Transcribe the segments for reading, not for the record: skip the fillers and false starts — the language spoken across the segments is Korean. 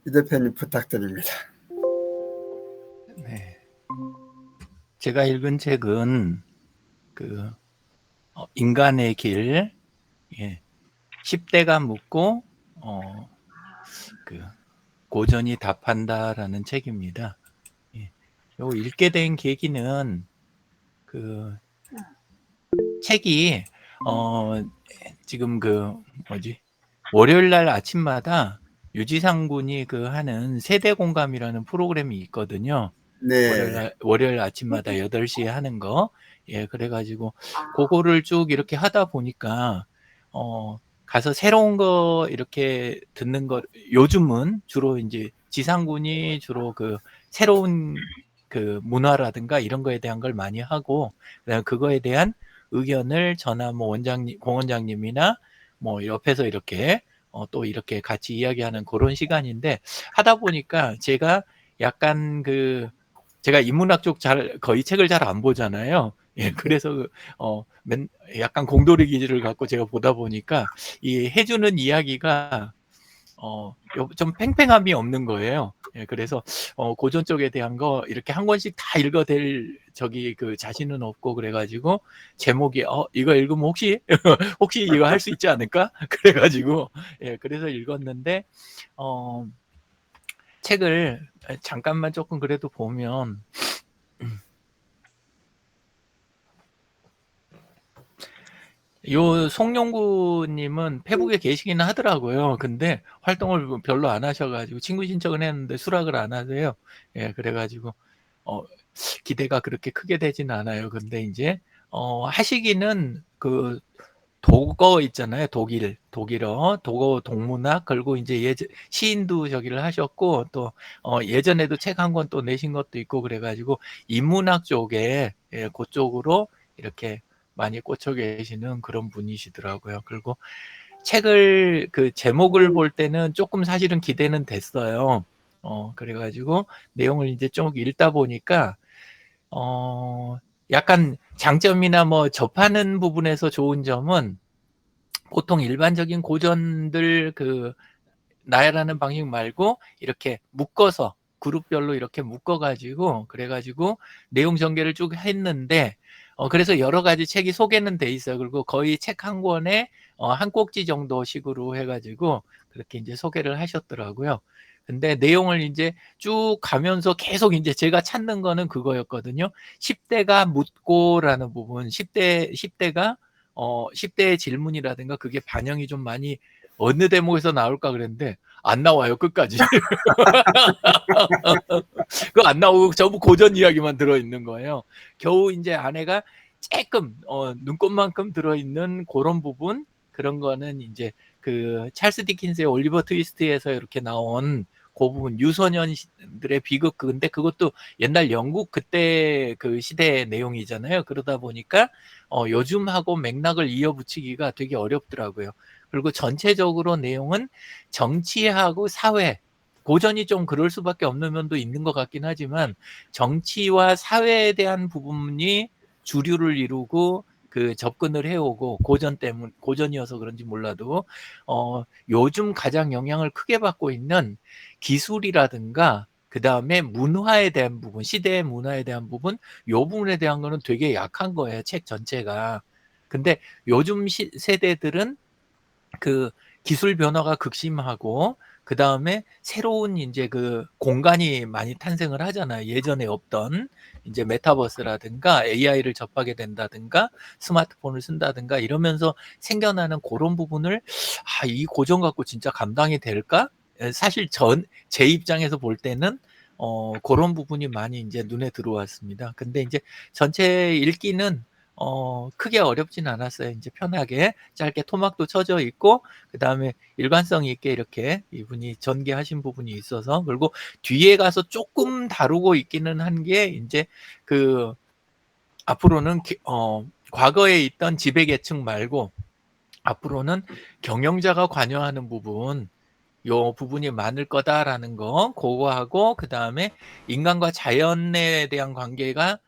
이 대표님 부탁드립니다. 네. 제가 읽은 책은 그 인간의 길, 예, 10대가 묻고 그 고전이 답한다라는 책입니다. 예. 요 읽게 된 계기는 그 책이 지금 월요일 날 아침마다 유지상 군이 하는 세대 공감이라는 프로그램이 있거든요. 네. 월요일 아침마다 8시에 하는 거. 예, 그래가지고, 그거를 쭉 이렇게 하다 보니까, 가서 새로운 거 이렇게 듣는 거, 요즘은 주로 이제 지상군이 주로 새로운 문화라든가 이런 거에 대한 걸 많이 하고, 그다음에 그거에 대한 의견을 저나 뭐 공원장님이나 뭐 옆에서 이렇게 또 이렇게 같이 이야기하는 그런 시간인데, 하다 보니까 제가 약간 제가 인문학 쪽 거의 책을 잘 안 보잖아요. 예, 그래서 약간 공돌이 기질을 갖고 제가 보다 보니까 이 해주는 이야기가 좀 팽팽함이 없는 거예요. 예, 그래서 고전 쪽에 대한 거 이렇게 한 권씩 다 읽어댈 자신은 없고, 그래가지고 제목이 이거 읽으면 혹시 혹시 이거 할 수 있지 않을까? 그래가지고 예, 그래서 읽었는데 책을 잠깐만 조금 그래도 보면, 요 송영구님은 페북에 계시기는 하더라고요. 근데 활동을 별로 안 하셔가지고 친구 신청을 했는데 수락을 안 하세요. 예, 그래가지고 어, 기대가 그렇게 크게 되진 않아요. 근데 이제 하시기는 독어 있잖아요. 독일어, 독어 동문학, 그리고 이제 시인도 저기를 하셨고, 또 예전에도 책 한 권 또 내신 것도 있고, 그래가지고 인문학 쪽에, 예, 그쪽으로 이렇게 많이 꽂혀 계시는 그런 분이시더라고요. 그리고 책을 제목을 볼 때는 조금 사실은 기대는 됐어요. 그래가지고 내용을 이제 좀 읽다 보니까 약간 장점이나 뭐 접하는 부분에서 좋은 점은, 보통 일반적인 고전들 나열하는 방식 말고 이렇게 묶어서 그룹별로 이렇게 묶어가지고, 그래가지고 내용 전개를 쭉 했는데, 그래서 여러 가지 책이 소개는 돼 있어요. 그리고 거의 책 한 권에 한 꼭지 정도 식으로 해가지고 그렇게 이제 소개를 하셨더라고요. 근데 내용을 이제 쭉 가면서 계속 이제 제가 찾는 거는 그거였거든요. 10대가 묻고라는 부분, 10대가 10대의 질문이라든가 그게 반영이 좀 많이 어느 대목에서 나올까 그랬는데 안 나와요, 끝까지. 그거 안 나오고 전부 고전 이야기만 들어있는 거예요. 겨우 이제 안에가 조금 눈곱만큼 들어있는 그런 부분, 그런 거는 이제 찰스 디킨스의 올리버 트위스트에서 이렇게 나온 그 부분, 유소년들의 비극. 근데 그것도 옛날 영국 그때 그 시대의 내용이잖아요. 그러다 보니까 요즘하고 맥락을 이어붙이기가 되게 어렵더라고요. 그리고 전체적으로 내용은 정치하고 사회, 고전이 좀 그럴 수밖에 없는 면도 있는 것 같긴 하지만, 정치와 사회에 대한 부분이 주류를 이루고 접근을 해오고, 고전이어서 그런지 몰라도 요즘 가장 영향을 크게 받고 있는 기술이라든가 그 다음에 문화에 대한 부분, 시대의 문화에 대한 부분, 요 부분에 대한 거는 되게 약한 거예요, 책 전체가. 근데 요즘 세대들은 기술 변화가 극심하고, 그 다음에 새로운 이제 공간이 많이 탄생을 하잖아요. 예전에 없던 이제 메타버스라든가 AI를 접하게 된다든가 스마트폰을 쓴다든가 이러면서 생겨나는 그런 부분을, 이 고전 갖고 진짜 감당이 될까? 사실 제 입장에서 볼 때는 그런 부분이 많이 이제 눈에 들어왔습니다. 근데 이제 전체 읽기는 크게 어렵진 않았어요. 이제 편하게 짧게 토막도 쳐져 있고, 그 다음에 일관성 있게 이렇게 이분이 전개하신 부분이 있어서, 그리고 뒤에 가서 조금 다루고 있기는 한 게 이제 앞으로는 과거에 있던 지배계층 말고 앞으로는 경영자가 관여하는 부분, 요 부분이 많을 거다라는 거, 그거하고 그 다음에 인간과 자연에 대한 관계가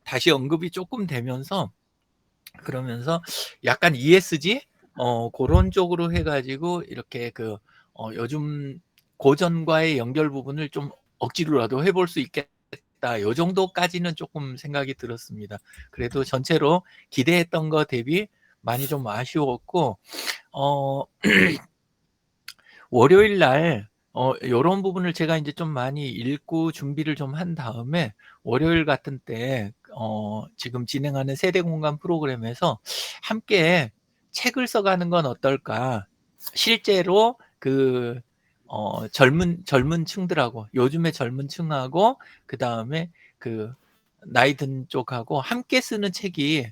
다시 언급이 조금 되면서, 그러면서 약간 ESG 그런 쪽으로 해가지고 이렇게 요즘 고전과의 연결 부분을 좀 억지로라도 해볼 수 있겠다. 요 정도까지는 조금 생각이 들었습니다. 그래도 전체로 기대했던 거 대비 많이 좀 아쉬웠고, 월요일 날 요런 부분을 제가 이제 좀 많이 읽고 준비를 좀 한 다음에 월요일 같은 때 지금 진행하는 세대 공감 프로그램에서 함께 책을 써가는 건 어떨까? 실제로 그 젊은 층들하고 요즘의 젊은 층하고 그 다음에 그 나이 든 쪽하고 함께 쓰는 책이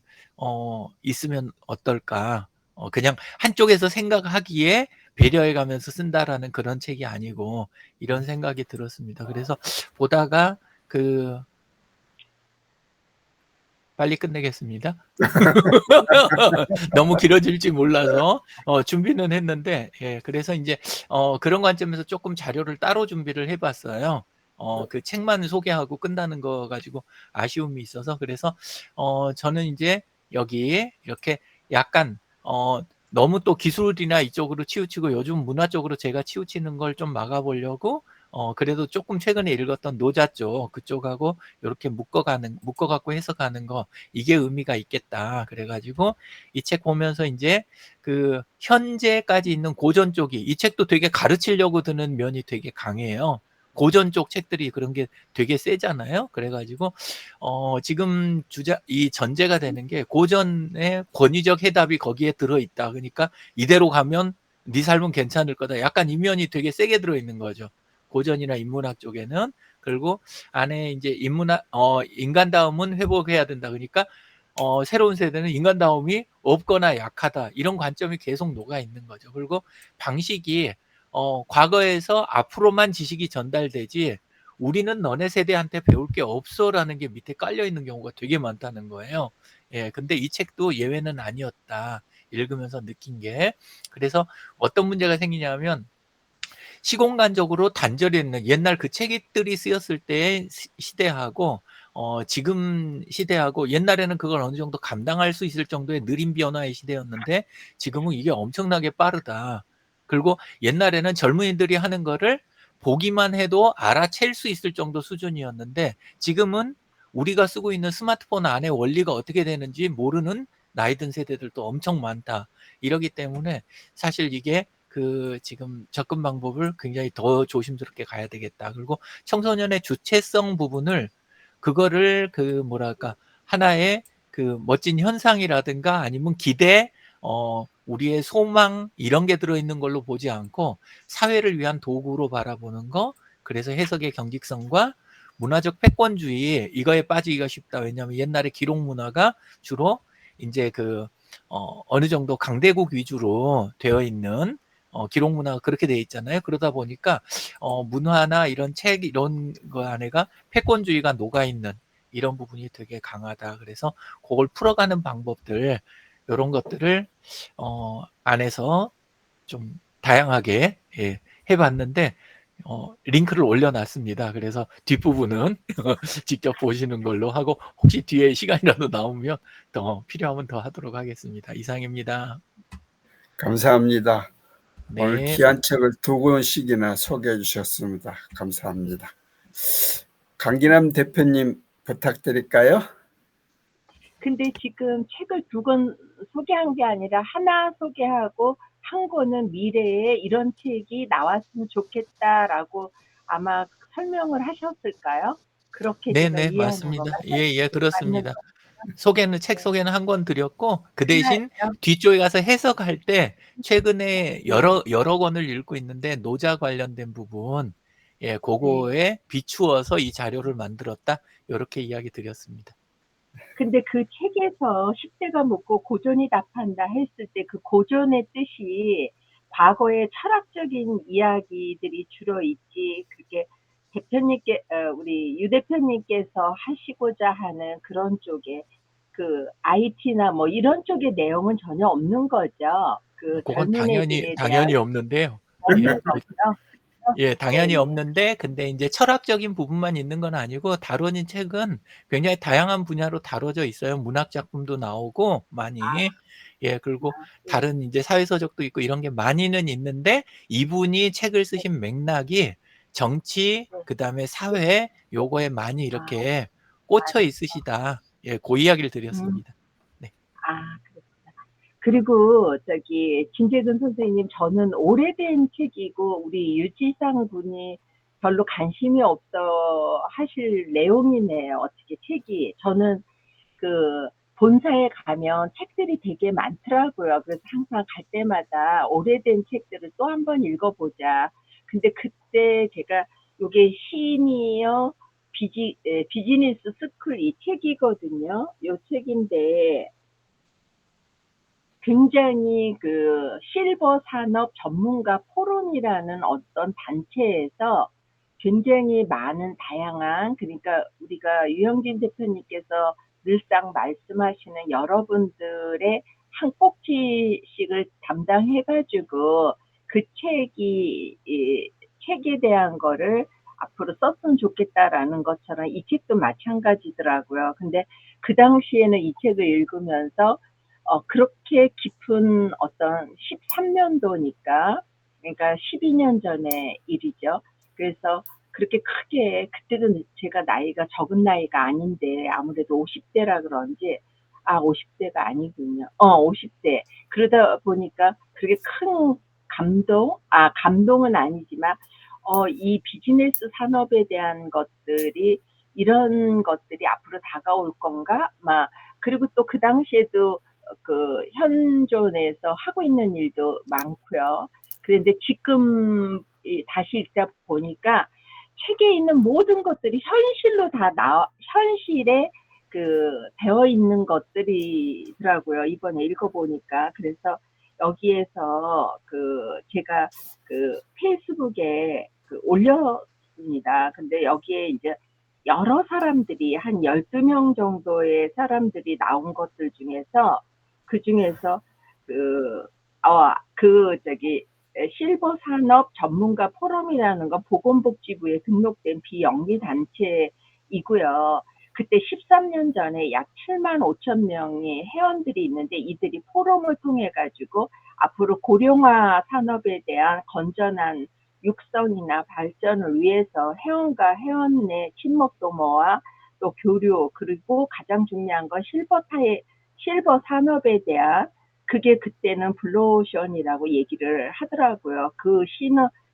있으면 어떨까? 그냥 한쪽에서 생각하기에 배려해 가면서 쓴다라는 그런 책이 아니고 이런 생각이 들었습니다. 그래서 보다가 빨리 끝내겠습니다. 너무 길어질지 몰라서 준비는 했는데, 예, 그래서 이제 그런 관점에서 조금 자료를 따로 준비를 해봤어요. 그 책만 소개하고 끝나는 거 가지고 아쉬움이 있어서 그래서 저는 이제 여기 이렇게 약간 너무 또 기술이나 이쪽으로 치우치고 요즘 문화 쪽으로 제가 치우치는 걸 좀 막아보려고 그래도 조금 최근에 읽었던 노자 쪽 그쪽하고 이렇게 묶어갖고 해석하는 거 이게 의미가 있겠다. 그래가지고 이 책 보면서 이제 그 현재까지 있는 고전 쪽이 이 책도 되게 가르치려고 드는 면이 되게 강해요. 고전 쪽 책들이 그런 게 되게 세잖아요. 그래가지고 지금 이 전제가 되는 게 고전의 권위적 해답이 거기에 들어있다. 그러니까 이대로 가면 네 삶은 괜찮을 거다. 약간 이 면이 되게 세게 들어있는 거죠. 고전이나 인문학 쪽에는. 그리고 안에 이제 인간다움은 회복해야 된다. 그러니까 새로운 세대는 인간다움이 없거나 약하다. 이런 관점이 계속 녹아 있는 거죠. 그리고 방식이 과거에서 앞으로만 지식이 전달되지 우리는 너네 세대한테 배울 게 없어라는 게 밑에 깔려 있는 경우가 되게 많다는 거예요. 예, 근데 이 책도 예외는 아니었다. 읽으면서 느낀 게. 그래서 어떤 문제가 생기냐면 시공간적으로 단절이 있는 옛날 그 책들이 쓰였을 때의 시대하고 지금 시대하고 옛날에는 그걸 어느 정도 감당할 수 있을 정도의 느린 변화의 시대였는데 지금은 이게 엄청나게 빠르다. 그리고 옛날에는 젊은이들이 하는 거를 보기만 해도 알아챌 수 있을 정도 수준이었는데 지금은 우리가 쓰고 있는 스마트폰 안에 원리가 어떻게 되는지 모르는 나이 든 세대들도 엄청 많다. 이러기 때문에 사실 이게 지금 접근 방법을 굉장히 더 조심스럽게 가야 되겠다. 그리고 청소년의 주체성 부분을 그거를 뭐랄까 하나의 멋진 현상이라든가 아니면 기대, 우리의 소망 이런 게 들어있는 걸로 보지 않고 사회를 위한 도구로 바라보는 거. 그래서 해석의 경직성과 문화적 패권주의 이거에 빠지기가 쉽다. 왜냐하면 옛날에 기록 문화가 주로 이제 어느 정도 강대국 위주로 되어 있는 기록 문화가 그렇게 되어 있잖아요. 그러다 보니까 문화나 이런 책 이런 거 안에가 패권주의가 녹아 있는 이런 부분이 되게 강하다. 그래서 그걸 풀어가는 방법들 이런 것들을 안에서 좀 다양하게 해봤는데 링크를 올려놨습니다. 그래서 뒷부분은 직접 보시는 걸로 하고 혹시 뒤에 시간이라도 나오면 더 필요하면 더 하도록 하겠습니다. 이상입니다. 감사합니다. 네. 오늘 귀한 책을 2권씩이나 소개해 주셨습니다. 감사합니다. 강기남 대표님 부탁드릴까요? 근데 지금 책을 2권 소개한 게 아니라 하나 소개하고 한 권은 미래에 이런 책이 나왔으면 좋겠다라고 아마 설명을 하셨을까요? 그렇게 제가 네네, 이해하는 맞습니다. 건가요? 예, 그렇습니다. 맞는 책 소개는 한 권 드렸고, 그 하나요? 대신 뒤쪽에 가서 해석할 때, 최근에 여러 권을 읽고 있는데, 노자 관련된 부분, 예, 그거에 비추어서 이 자료를 만들었다. 이렇게 이야기 드렸습니다. 근데 그 책에서 10대가 묻고 고전이 답한다 했을 때 그 고전의 뜻이 과거의 철학적인 이야기들이 주로 있지, 그게 우리 유 대표님께서 하시고자 하는 그런 쪽에 그 IT나 뭐 이런 쪽의 내용은 전혀 없는 거죠. 그 그건 젊은 애들에 대한 당연히 없는데요. 예, 없는 거죠. 예, 당연히 네. 없는데, 근데 이제 철학적인 부분만 있는 건 아니고, 다뤄진 책은 굉장히 다양한 분야로 다뤄져 있어요. 문학 작품도 나오고, 많이. 예, 그리고 네. 다른 이제 사회서적도 있고, 이런 게 많이는 있는데, 이분이 책을 쓰신 맥락이 정치, 네. 그 다음에 사회, 요거에 많이 아, 이렇게 꽂혀 있으시다. 예, 그 이야기를 음, 드렸습니다. 네. 그렇구나. 그리고 김재근 선생님, 저는 오래된 책이고 우리 유지상 분이 별로 관심이 없어 하실 내용이네요. 어떻게 책이. 저는 그 본사에 가면 책들이 되게 많더라고요. 그래서 항상 갈 때마다 오래된 책들을 또 한 번 읽어보자. 근데 그때 제가 요게 시니어 비즈니스 스쿨 이 책이거든요. 요 책인데 굉장히 그 실버 산업 전문가 포럼이라는 어떤 단체에서 굉장히 많은 다양한, 그러니까 우리가 유영진 대표님께서 늘상 말씀하시는 여러분들의 한 꼭지씩을 담당해가지고 그 책에 대한 거를 앞으로 썼으면 좋겠다라는 것처럼 이 책도 마찬가지더라고요. 근데 그 당시에는 이 책을 읽으면서 그렇게 깊은 어떤 13년도니까, 그러니까 12년 전의 일이죠. 그래서 그렇게 크게, 그때도 제가 나이가 적은 나이가 아닌데, 아무래도 50대라 그런지, 50대가 아니군요. 50대. 그러다 보니까 그렇게 큰 감동은 아니지만, 이 비즈니스 산업에 대한 것들이, 이런 것들이 앞으로 다가올 건가? 그리고 또 그 당시에도 그 현존에서 하고 있는 일도 많고요. 그런데 지금 다시 읽다 보니까 책에 있는 모든 것들이 현실로 현실에 되어 있는 것들이더라고요. 이번에 읽어보니까. 그래서 여기에서 제가 페이스북에 올렸습니다. 근데 여기에 이제 여러 사람들이 한 12명 정도의 사람들이 나온 것들 중에서 그 중에서 그, 실버 산업 전문가 포럼이라는 건 보건복지부에 등록된 비영리 단체이고요. 그때 13년 전에 약 7만 5천 명의 회원들이 있는데 이들이 포럼을 통해 가지고 앞으로 고령화 산업에 대한 건전한 육성이나 발전을 위해서 회원과 회원 내 친목 도모와 또 교류, 그리고 가장 중요한 건 실버 산업에 대한, 그게 그때는 블루오션이라고 얘기를 하더라고요.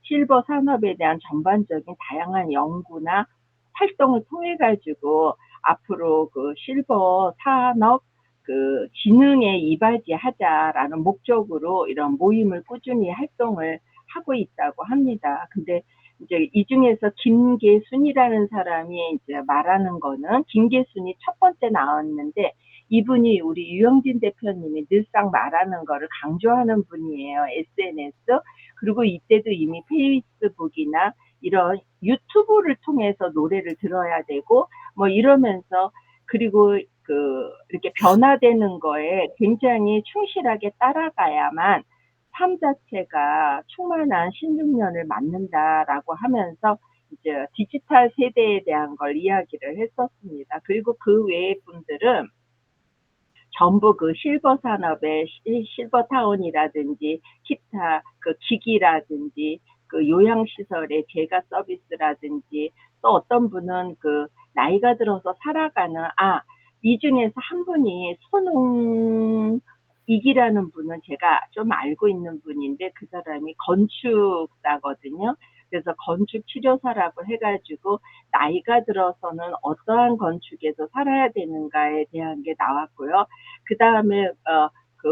실버 산업에 대한 전반적인 다양한 연구나 활동을 통해 가지고 앞으로 실버 산업 진흥에 이바지하자라는 목적으로 이런 모임을 꾸준히 활동을 하고 있다고 합니다. 근데 이제 이 중에서 김계순이라는 사람이 이제 말하는 거는, 김계순이 첫 번째 나왔는데 이분이 우리 유영진 대표님이 늘상 말하는 거를 강조하는 분이에요. SNS. 그리고 이때도 이미 페이스북이나 이런 유튜브를 통해서 노래를 들어야 되고 이러면서, 그리고 이렇게 변화되는 거에 굉장히 충실하게 따라가야만 삶 자체가 충만한 신중년을 맞는다라고 하면서 이제 디지털 세대에 대한 걸 이야기를 했었습니다. 그리고 그 외의 분들은 전부 실버 산업의 실버타운이라든지 기타 기기라든지 요양시설의 제가 서비스라든지, 또 어떤 분은 나이가 들어서 살아가는, 이 중에서 한 분이 손웅익이라는 분은 제가 좀 알고 있는 분인데, 그 사람이 건축사거든요. 그래서 건축치료사라고 해가지고 나이가 들어서는 어떠한 건축에서 살아야 되는가에 대한 게 나왔고요. 그 다음에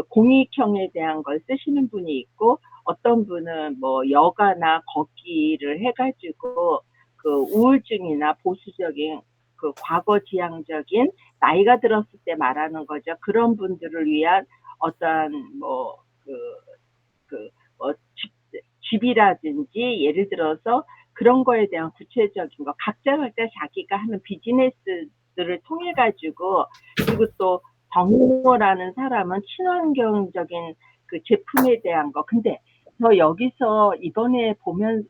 공익형에 대한 걸 쓰시는 분이 있고, 어떤 분은 여가나 걷기를 해가지고 우울증이나 보수적인 과거 지향적인, 나이가 들었을 때 말하는 거죠. 그런 분들을 위한 어떠한 집이라든지, 예를 들어서 그런 거에 대한 구체적인 거, 각자 자기가 하는 비즈니스들을 통해 가지고, 그리고 또 정모라는 사람은 친환경적인 제품에 대한 거. 근데 저 여기서 이번에 보면서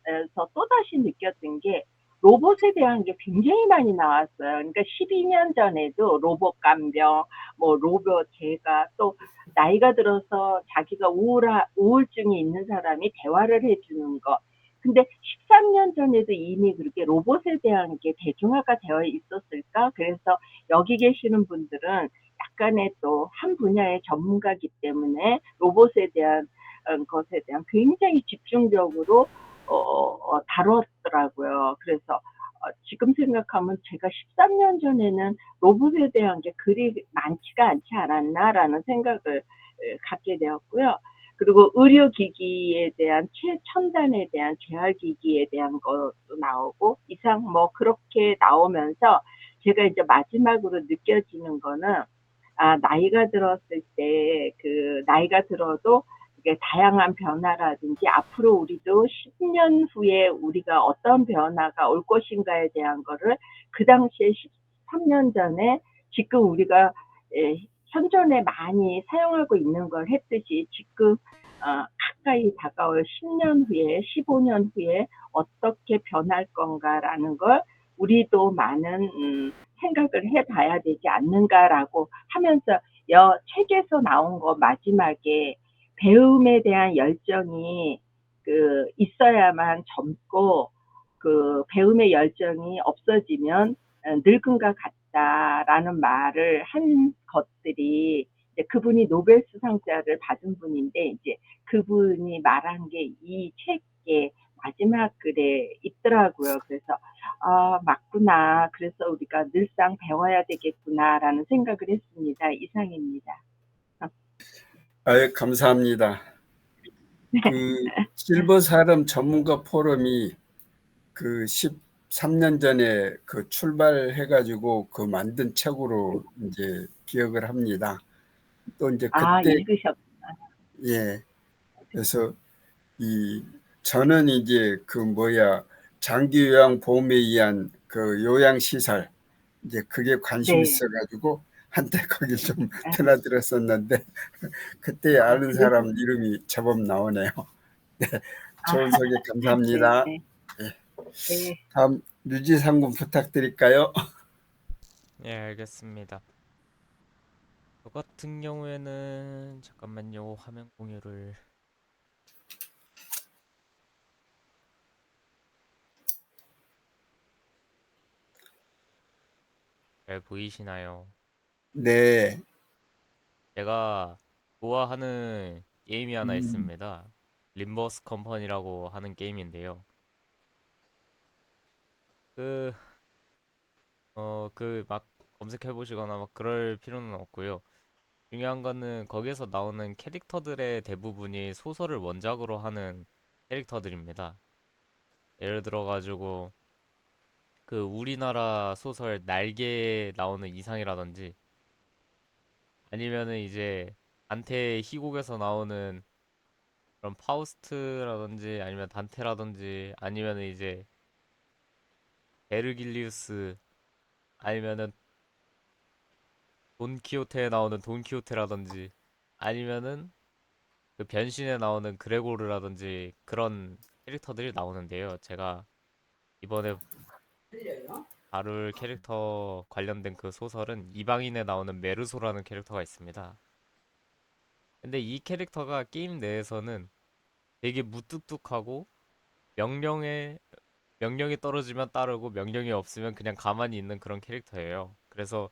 또다시 느꼈던 게 로봇에 대한 게 굉장히 많이 나왔어요. 그러니까 12년 전에도 로봇 깜병, 뭐 로봇 제가 또 나이가 들어서 자기가 우울증이 있는 사람이 대화를 해주는 거. 근데 13년 전에도 이미 그렇게 로봇에 대한 게 대중화가 되어 있었을까? 그래서 여기 계시는 분들은 약간의 또 한 분야의 전문가이기 때문에 로봇에 대한 것에 대한 굉장히 집중적으로 다뤘더라고요. 그래서 지금 생각하면 제가 13년 전에는 로봇에 대한 게 그리 많지가 않지 않았나라는 생각을 갖게 되었고요. 그리고 의료기기에 대한 최첨단에 대한 재활기기에 대한 것도 나오고 이상 뭐 그렇게 나오면서 제가 이제 마지막으로 느껴지는 거는 나이가 들었을 때 그 나이가 들어도 이게 다양한 변화라든지 앞으로 우리도 10년 후에 우리가 어떤 변화가 올 것인가에 대한 거를 그 당시에 13년 전에 지금 우리가 현존에 많이 사용하고 있는 걸 했듯이 지금 가까이 다가올 10년 후에 15년 후에 어떻게 변할 건가라는 걸 우리도 많은 생각을 해봐야 되지 않는가라고 하면서 책에서 나온 거 마지막에 배움에 대한 열정이 있어야만 젊고 그 배움의 열정이 없어지면 늙은가 같다라는 말을 한 것들이 이제 그분이 노벨 수상자를 받은 분인데 이제 그분이 말한 게 이 책의 마지막 글에 있더라고요. 그래서 맞구나. 그래서 우리가 늘상 배워야 되겠구나라는 생각을 했습니다. 이상입니다. 아유, 감사합니다. 그 실버 사람 전문가 포럼이 그 13년 전에 그 출발해가지고 그 만든 책으로 이제 기억을 합니다. 또 이제 그때 읽으셨. 예, 그래서 이 저는 이제 그 뭐야 장기 요양 보험에 의한 그 요양 시설 이제 그게 관심 네. 있어가지고 한때 거기 좀 드나들었었는데 그때 아는 그러시. 사람 이름이 제법 나오네요. 네, 아, 좋은 소개 네, 감사합니다. 네, 예, 네. 다음 류지상군 부탁드릴까요? 예, 알겠습니다. 저 같은 경우에는 잠깐만요. 화면 공유를 잘 보이시나요? 네, 제가 좋아하는 게임이 하나 음, 있습니다. 림버스 컴퍼니라고 하는 게임인데요. 그, 막 검색해 보시거나 막 그럴 필요는 없고요. 중요한 거는 거기서 나오는 캐릭터들의 대부분이 소설을 원작으로 하는 캐릭터들입니다. 예를 들어 가지고 그 우리나라 소설 날개에 나오는 이상이라든지 아니면은 이제 단테의 희곡에서 나오는 그런 파우스트라든지 아니면 단테라든지 아니면은 이제 베르길리우스 아니면은 돈키호테에 나오는 돈키호테라든지 아니면은 그 변신에 나오는 그레고르라든지 그런 캐릭터들이 나오는데요. 제가 이번에 다룰 캐릭터 관련된 그 소설은 이방인에 나오는 메르소라는 캐릭터가 있습니다. 근데 이 캐릭터가 게임 내에서는 되게 무뚝뚝하고 명령에 명령이 떨어지면 따르고 명령이 없으면 그냥 가만히 있는 그런 캐릭터예요. 그래서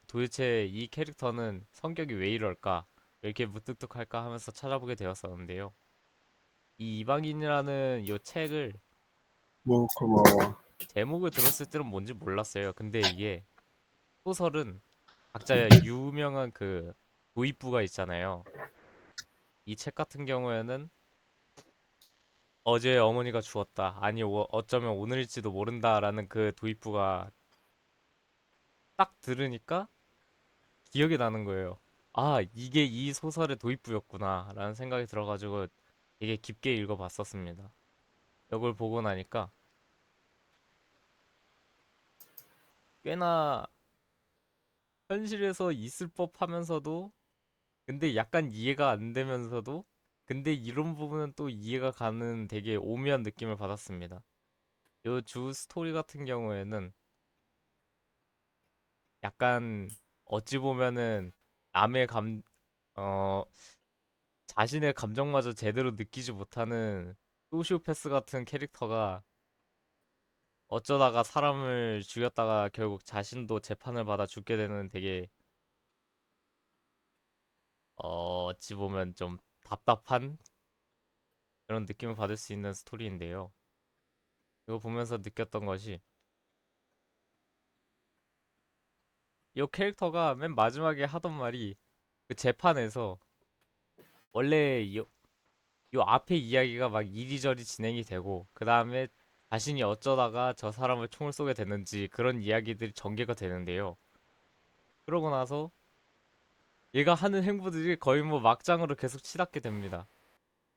도대체 이 캐릭터는 성격이 왜 이럴까? 왜 이렇게 무뚝뚝할까 하면서 찾아보게 되었었는데요. 이 이방인이라는 이 책을 뭐 고마워. 제목을 들었을 때는 뭔지 몰랐어요. 근데 이게 소설은 각자 유명한 그 도입부가 있잖아요. 이 책 같은 경우에는 어제 어머니가 죽었다. 아니, 어쩌면 오늘일지도 모른다라는 그 도입부가 딱 들으니까 기억이 나는 거예요. 아, 이게 이 소설의 도입부였구나. 라는 생각이 들어가지고 되게 깊게 읽어봤었습니다. 이걸 보고 나니까 꽤나 현실에서 있을 법 하면서도 근데 약간 이해가 안 되면서도 근데 이런 부분은 또 이해가 가는 되게 오묘한 느낌을 받았습니다. 요 주 스토리 같은 경우에는 약간 어찌 보면은 남의 어, 자신의 감정마저 제대로 느끼지 못하는 소시오패스 같은 캐릭터가 어쩌다가 사람을 죽였다가 결국 자신도 재판을 받아 죽게 되는 되게 어찌 보면 좀 답답한 그런 느낌을 받을 수 있는 스토리인데요. 이거 보면서 느꼈던 것이 이 캐릭터가 맨 마지막에 하던 말이 그 재판에서 원래 요 앞에 이야기가 막 이리저리 진행이 되고 그 다음에 자신이 어쩌다가 저 사람을 총을 쏘게 됐는지 그런 이야기들이 전개가 되는데요. 그러고 나서 얘가 하는 행보들이 거의 뭐 막장으로 계속 치닫게 됩니다.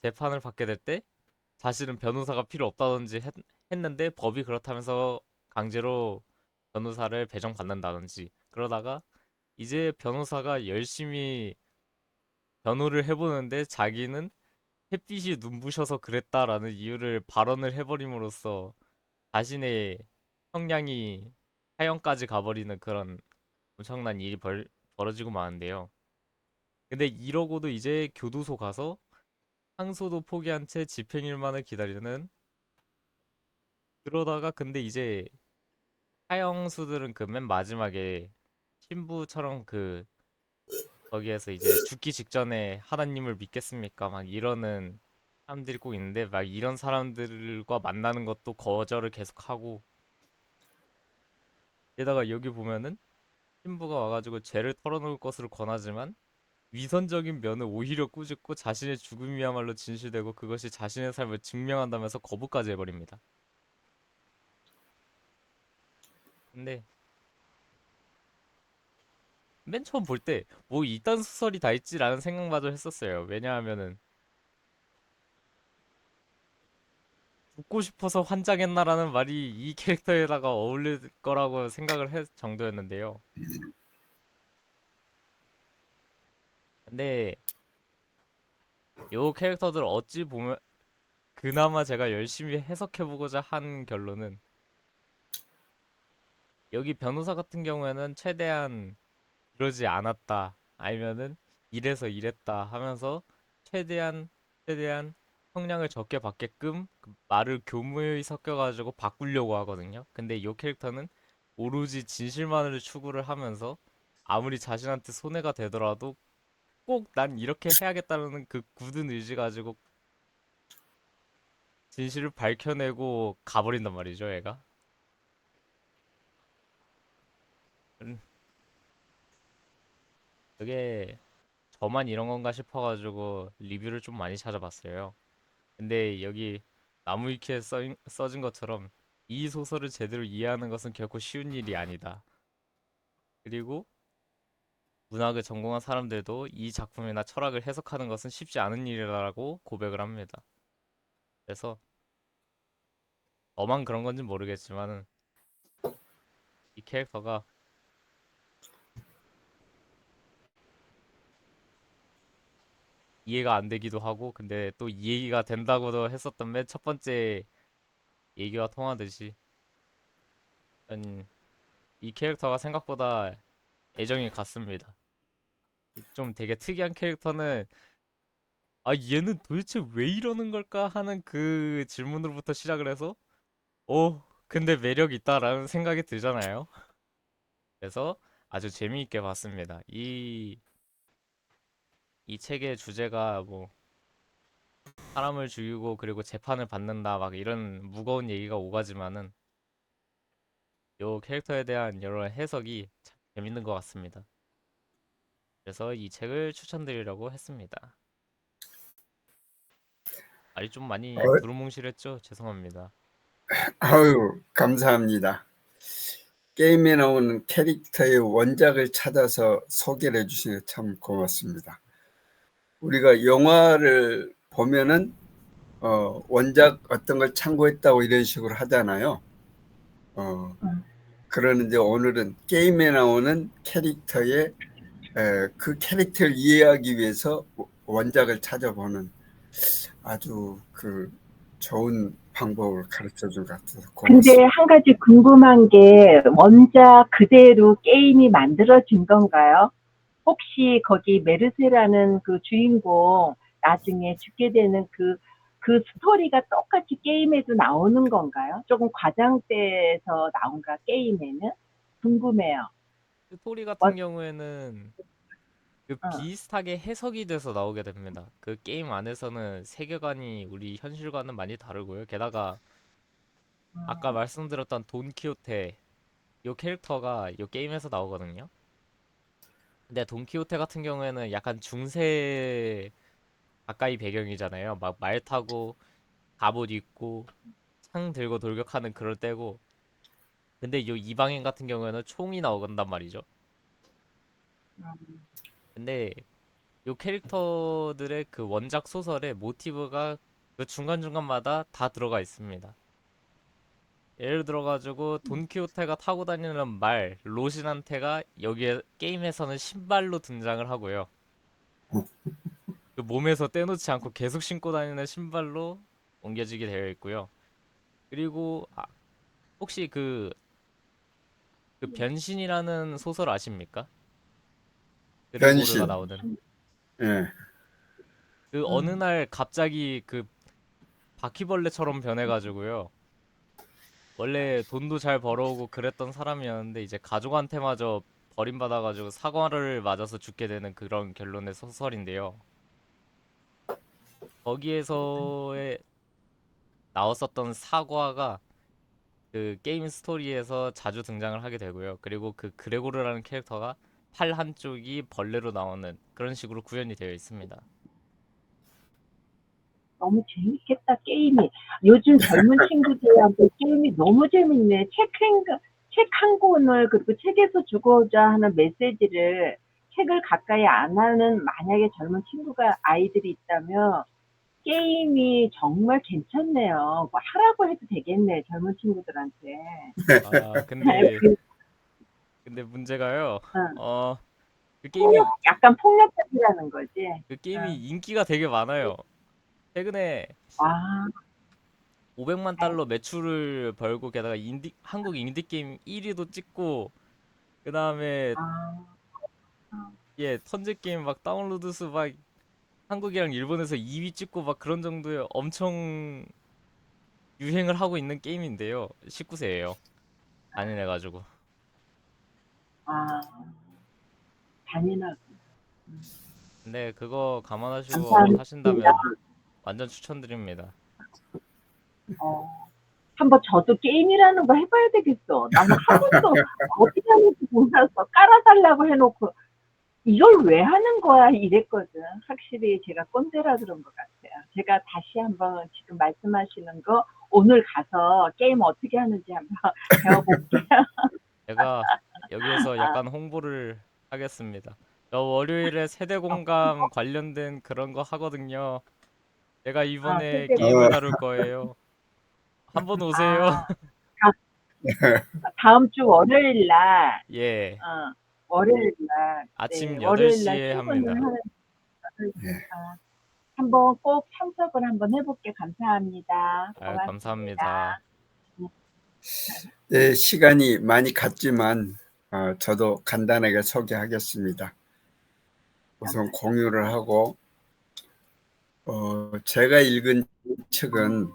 재판을 받게 될 때 자신은 변호사가 필요 없다든지 했는데 법이 그렇다면서 강제로 변호사를 배정받는다든지 그러다가 이제 변호사가 열심히 변호를 해보는데 자기는 햇빛이 눈부셔서 그랬다라는 이유를 발언을 해버림으로써 자신의 형량이 사형까지 가버리는 그런 엄청난 일이 벌어지고 마는데요. 근데 이러고도 이제 교도소 가서 항소도 포기한 채 집행일만을 기다리는 그러다가 근데 이제 사형수들은 그 맨 마지막에 신부처럼 그 거기에서 이제 죽기 직전에 하나님을 믿겠습니까? 막 이러는 사람들이 꼭 있는데 막 이런 사람들과 만나는 것도 거절을 계속하고 게다가 여기 보면은 신부가 와가지고 죄를 털어놓을 것으로 권하지만 위선적인 면을 오히려 꾸짖고 자신의 죽음이야말로 진실되고 그것이 자신의 삶을 증명한다면서 거부까지 해버립니다. 근데 맨 처음 볼 때 뭐 이딴 소설이 다 있지라는 생각마저 했었어요. 왜냐하면은 죽고 싶어서 환장했나라는 말이 이 캐릭터에다가 어울릴 거라고 생각을 했 정도였는데요. 근데 요 캐릭터들 어찌 보면 그나마 제가 열심히 해석해보고자 한 결론은 여기 변호사 같은 경우에는 최대한 그러지 않았다 아니면은 이래서 이랬다 하면서 최대한 최대한 형량을 적게 받게끔 그 말을 교묘히 섞여가지고 바꾸려고 하거든요. 근데 이 캐릭터는 오로지 진실만을 추구를 하면서 아무리 자신한테 손해가 되더라도 꼭 난 이렇게 해야겠다는 그 굳은 의지 가지고 진실을 밝혀내고 가버린단 말이죠, 얘가. 음, 그게 저만 이런 건가 싶어가지고 리뷰를 좀 많이 찾아봤어요. 근데 여기 나무위키에 써진 것처럼 이 소설을 제대로 이해하는 것은 결코 쉬운 일이 아니다. 그리고 문학을 전공한 사람들도 이 작품이나 철학을 해석하는 것은 쉽지 않은 일이라고 고백을 합니다. 그래서 너만 그런 건지 모르겠지만은 이 캐릭터가 이해가 안 되기도 하고 근데 또 이해가 된다고도 했었던 맨 첫 번째 얘기와 통하듯이 이 캐릭터가 생각보다 애정이 갔습니다. 좀 되게 특이한 캐릭터는 아 얘는 도대체 왜 이러는 걸까 하는 그 질문으로부터 시작을 해서 근데 매력 있다라는 생각이 들잖아요. 그래서 아주 재미있게 봤습니다. 이 책의 주제가 뭐 사람을 죽이고 그리고 재판을 받는다 막 이런 무거운 얘기가 오가지만은 요 캐릭터에 대한 여러 해석이 참 재밌는 것 같습니다. 그래서 이 책을 추천드리려고 했습니다. 말이 좀 많이 어, 두루뭉실했죠? 죄송합니다. 아유, 감사합니다. 게임에 나오는 캐릭터의 원작을 찾아서 소개를 해주시니 참 고맙습니다. 우리가 영화를 보면은 원작 어떤 걸 참고했다고 이런 식으로 하잖아요. 그러는데 오늘은 게임에 나오는 캐릭터의 그 캐릭터를 이해하기 위해서 원작을 찾아보는 아주 그 좋은 방법을 가르쳐 준 것 같아서 근데 고맙습니다. 한 가지 궁금한 게 원작 그대로 게임이 만들어진 건가요? 혹시 거기 메르세라는 그 주인공 나중에 죽게 되는 그 스토리가 똑같이 게임에도 나오는 건가요? 조금 과장돼서 나온가, 게임에는? 궁금해요. 스토리 같은 원, 경우에는 그 어, 비슷하게 해석이 돼서 나오게 됩니다. 그 게임 안에서는 세계관이 우리 현실과는 많이 다르고요. 게다가 아까 말씀드렸던 돈키호테 요 캐릭터가 요 게임에서 나오거든요. 근데 돈키호테 같은 경우에는 약간 중세 가까이 배경이잖아요. 막 말 타고 갑옷 입고 창 들고 돌격하는 그럴 때고. 근데 요 이방인 같은 경우에는 총이 나오건단 말이죠. 근데 요 캐릭터들의 그 원작 소설의 모티브가 그 중간중간마다 다 들어가 있습니다. 예를 들어가지고 돈키호테가 타고 다니는 말 로신한테가 여기에 게임에서는 신발로 등장을 하고요. 그 몸에서 떼놓지 않고 계속 신고 다니는 신발로 옮겨지게 되어 있고요. 그리고 혹시 그 변신이라는 소설 아십니까? 그레고르가 변신. 나오는 예. 그 어느 날 갑자기 그 바퀴벌레처럼 변해가지고요. 원래 돈도 잘 벌어오고 그랬던 사람이었는데 이제 가족한테마저 버림받아가지고 사과를 맞아서 죽게 되는 그런 결론의 소설인데요. 거기에서의 나왔었던 사과가 그 게임 스토리에서 자주 등장을 하게 되고요. 그리고 그 그레고르라는 캐릭터가 팔 한쪽이 벌레로 나오는 그런 식으로 구현이 되어 있습니다. 너무 재밌겠다, 게임이. 요즘 젊은 친구들한테 게임이 너무 재밌네. 책 한 권을, 그리고 책에서 주고자 하는 메시지를 책을 가까이 안 하는 만약에 젊은 친구가, 아이들이 있다면 게임이 정말 괜찮네요. 뭐 하라고 해도 되겠네, 젊은 친구들한테. 아, 근데 문제가요. 어, 어, 그 게임이 약간 폭력적이라는 거지. 그 게임이 어. 인기가 되게 많아요. 최근에 아, 500만 달러 매출을 벌고 게다가 한국 인디 게임 1위도 찍고 그다음에 아, 예, 턴제 게임 막 다운로드 수 막 한국이랑 일본에서 2위 찍고 막 그런 정도의 엄청 유행을 하고 있는 게임인데요. 19세예요. 잔인해가지고. 아, 잔인하고. 근데 그거 감안하시고 감사합니다. 하신다면 완전 추천드립니다. 어, 한번 저도 게임이라는 거 해봐야 되겠어. 나는 한 번도 어디 하는지 몰라서 깔아달라고 해놓고 이걸 왜 하는 거야 이랬거든. 확실히 제가 꼰대라 그런 것 같아요. 제가 다시 한번 지금 말씀하시는 거 오늘 가서 게임 어떻게 하는지 한번 배워볼게요. 제가 여기에서 아, 약간 홍보를 하겠습니다. 저 월요일에 세대 공감 관련된 그런 거 하거든요. 제가 이번에 세대, 게임을 어, 다룰 거예요. 한번 오세요. 아, 다음 주 월요일 날, 예. 월요일 날, 네, 아침 월요일 날 8시에 출근을 합니다. 하는 예. 거니까 한번 꼭 참석을 한번 해볼게. 감사합니다. 아, 감사합니다. 고맙습니다. 예, 시간이 많이 갔지만 저도 간단하게 소개하겠습니다. 우선 공유를 하고 제가 읽은 책은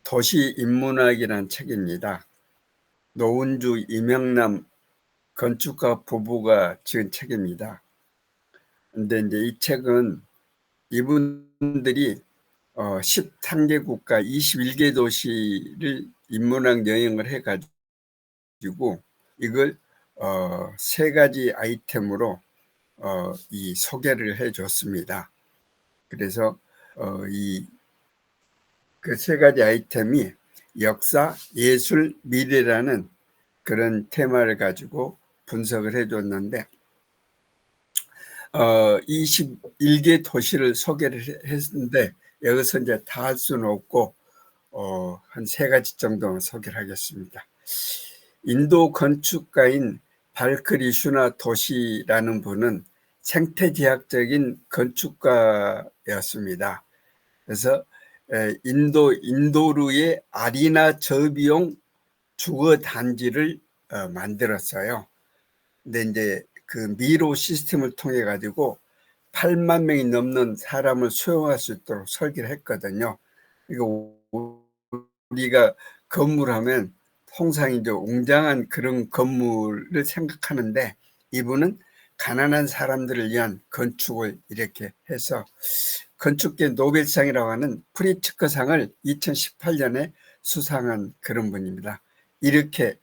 도시인문학이라는 책입니다. 노은주, 이명남 건축가 부부가 지은 책입니다. 근데 이제 이 책은 이분들이 13개 국가 21개 도시를 인문학 여행을 해가지고 이걸 세 가지 아이템으로 이 소개를 해줬습니다. 그래서 이 그 세 가지 아이템이 역사, 예술, 미래라는 그런 테마를 가지고 분석을 해줬는데 21개 도시를 소개를 했는데 여기서 이제 다 할 수는 없고 한 세 가지 정도만 소개를 하겠습니다. 인도 건축가인 발크리슈나 도시라는 분은 생태지학적인 건축가였습니다. 그래서 인도르의 아리나 저비용 주거 단지를 만들었어요. 근데 이제 그 미로 시스템을 통해 가지고 8만 명이 넘는 사람을 수용할 수 있도록 설계를 했거든요. 이거 우리가 건물하면 통상 이제 웅장한 그런 건물을 생각하는데 이분은 가난한 사람들을 위한 건축을 이렇게 해서 건축계 노벨상이라고 하는 프리츠커상을 2018년에 수상한 그런 분입니다. 이렇게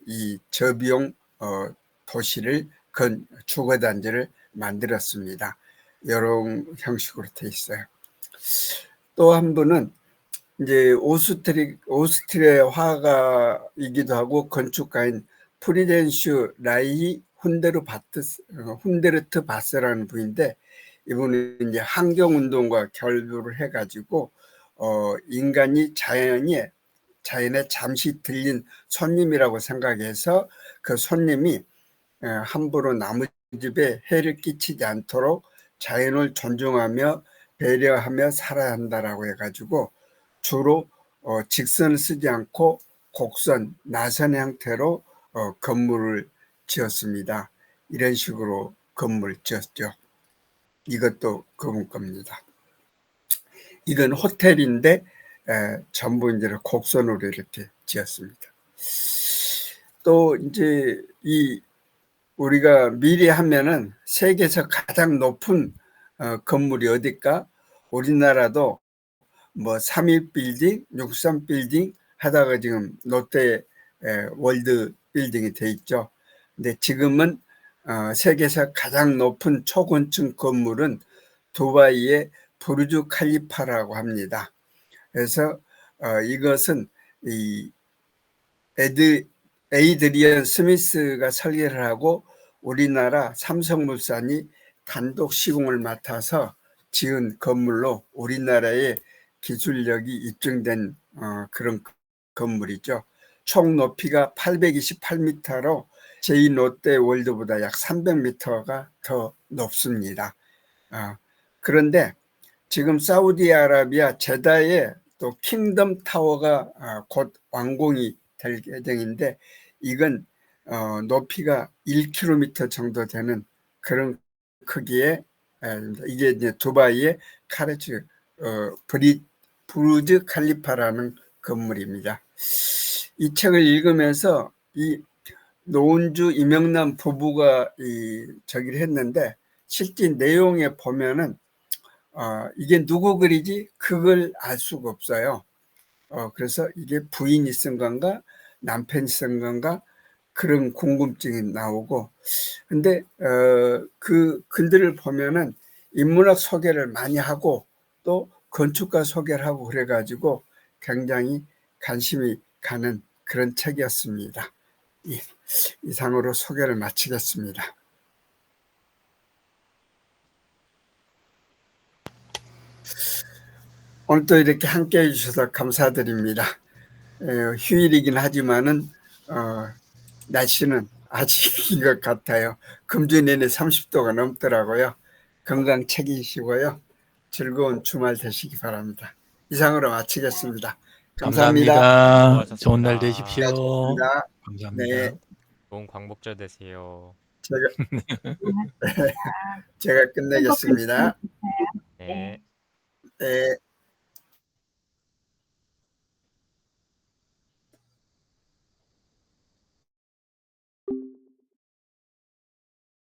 이 저비용 도시를 주거단지를 만들었습니다. 이런 형식으로 돼 있어요. 또 한 분은 이제 오스트리아 화가이기도 하고 건축가인 프리덴슈 라이 훈데르트 바스라는 분인데 이분은 이제 환경운동과 결부를 해가지고 인간이 자연에 잠시 들린 손님이라고 생각해서 그 손님이 함부로 남의 집에 해를 끼치지 않도록 자연을 존중하며 배려하며 살아야 한다라고 해가지고 주로 직선을 쓰지 않고 곡선, 나선의 형태로 건물을 지었습니다. 이런 식으로 건물을 지었죠. 이것도 그분 겁니다. 이건 호텔인데 전부 이제 곡선으로 이렇게 지었습니다. 또 이제 우리가 미리 하면은 세계에서 가장 높은 건물이 어딜까? 우리나라도 뭐 3일 빌딩, 63 빌딩 하다가 지금 롯데 월드 빌딩이 돼 있죠. 근데 지금은 세계에서 가장 높은 초건층 건물은 두바이의 부르주 칼리파라고 합니다. 그래서 이것은 이 에이드리언 스미스가 설계를 하고 우리나라 삼성물산이 단독 시공을 맡아서 지은 건물로 우리나라의 기술력이 입증된 그런 건물이죠. 총 높이가 828m로 제2롯데 월드보다 약 300m가 더 높습니다. 그런데 지금 사우디아라비아 제다에 또 킹덤 타워가 곧 완공이 될 예정인데 이건 높이가 1km 정도 되는 그런 크기의 이게 이제 두바이의 부르즈 칼리파라는 건물입니다. 이 책을 읽으면서 이 노은주 이명남 부부가 저기를 했는데 실제 내용에 보면은 이게 누구 글이지? 그걸 알 수가 없어요. 그래서 이게 부인이 쓴 건가? 남편이 쓴 건가? 그런 궁금증이 나오고. 근데, 그 글들을 보면은 인문학 소개를 많이 하고 또 건축가 소개를 하고 그래가지고 굉장히 관심이 가는 그런 책이었습니다. 이상으로 소개를 마치겠습니다. 오늘도 이렇게 함께 해주셔서 감사드립니다. 휴일이긴 하지만은 날씨는 아직인 것 같아요. 금주 내내 30도가 넘더라고요. 건강 챙기시고요. 즐거운 주말 되시기 바랍니다. 이상으로 마치겠습니다. 감사합니다. 감사합니다. 좋은 날 수고하셨습니다. 되십시오. 수고하셨습니다. 감사합니다. 네, 좋은 광복절 되세요. 제가 끝내겠습니다. 네. 네.